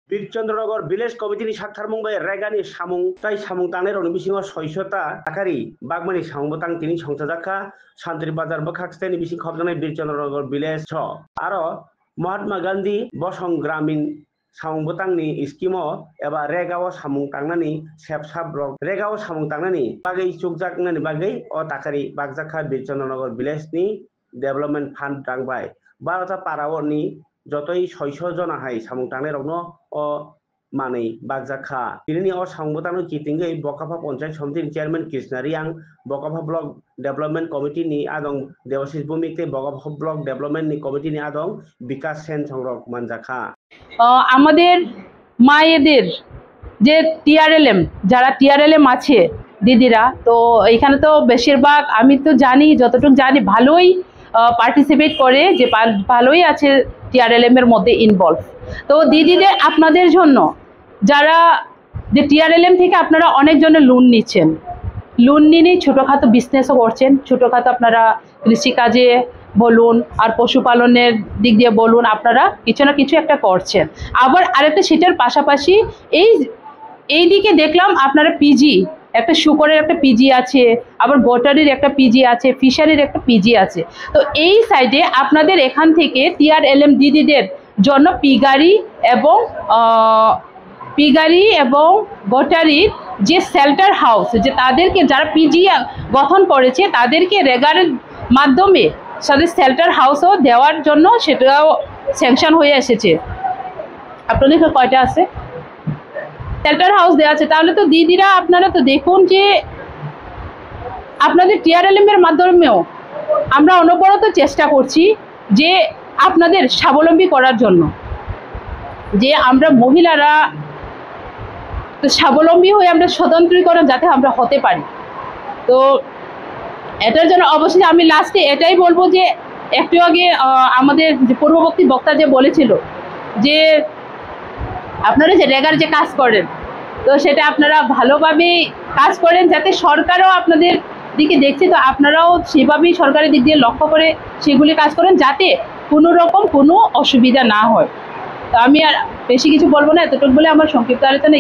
Birchandranagor village committee ni sakthar mungbai regani samung tai samung tangner roni bisingo 600 takari bagmani samung tang tini songsajakha santri bazar bokhakstai ni bising khobjanai Birchandranagor village so aro Mahatma Gandhi bosong gramin samung botangni skimo eba regao samung tangnani sepsap rok regao samung tangnani bagai chukjaknani bagai o takari bagjakha Birchandranagor village ni development fund rangbai 12ta parao ni যতই 600 জন আহাই সামুং টাংনে রগ্ন ও মানেই বাগজাখা তিনি ও সংবতানো কিতিঙ্গै বকাফা পঞ্চায়েত সমিতির chairman Krishna Riang Bakafa block development committee নি আদং দেবাশিস ভূমিতে Bakafa block development নি কমিটি নি আদং বিকাশ সেন সংরক মানজাখা আমাদের মায়েদের যে টিআরএলএম যারা টিআরএলএম আছে দিদিরা তো এখানে তো বেশিরভাগ আমি তো জানি যতটুকু জানি ভালোই পার্টিসিপেট করে যে ভালোই আছে টিআরএলএম এর মধ্যে ইনভলভ তো দিদিদের আপনাদের জন্য যারা যে টিআরএলএম থেকে আপনারা অনেকজনের লোন নিচ্ছেন লোন নিয়ে ছোটোখাটো বিজনেসও করছেন ছোটোখাটো আপনারা কৃষিকাজে বলুন আর পশুপালনের দিক দিয়ে বলুন আপনারা কিছু না কিছু একটা করছেন আবার আরেকটা সেটার পাশাপাশি এই দিকে দেখলাম আপনারা পিজি একটা শুকরের একটা পিজি আছে আবার গোটারির একটা পিজি আছে ফিশারির একটা পিজি আছে তো এই সাইডে আপনাদের এখান থেকে টিআরএলএম দিদিদের জন্য পিগারি এবং গোটারির যে শেল্টার হাউস যে তাদেরকে যারা পিজি গঠন করেছে তাদেরকে রেগারের মাধ্যমে তাদের শেল্টার হাউসও দেওয়ার জন্য সেটাও স্যাংশন হয়ে এসেছে আপনাদের কয়টা আছে শেল্টার হাউস দেওয়া আছে তাহলে তো দিদিরা আপনারা তো দেখুন যে আপনাদের টিআরএলএম এর মাধ্যমেও আমরা অনবরত চেষ্টা করছি যে আপনাদের স্বাবলম্বী করার জন্য যে আমরা মহিলারা স্বাবলম্বী হয়ে আমরা স্বতন্ত্রীকরণ যাতে আমরা হতে পারি তো এটার জন্য অবশ্যই আমি লাস্টে এটাই বলবো যে একটু আগে আমাদের যে পূর্ববর্তী বক্তা যে বলেছিল যে আপনারা যে রেগার যে কাজ করেন তো সেটা আপনারা ভালোভাবে কাজ করেন যাতে সরকারও আপনাদের দিকে দেখছে তো আপনারাও সেভাবেই সরকারের দিক দিয়ে লক্ষ্য করে সেগুলি কাজ করেন যাতে কোনো রকম কোনো অসুবিধা না হয় তো আমি আর বেশি কিছু বলবো না এতটুকু বলে আমার সংক্ষিপ্ত আলোচনা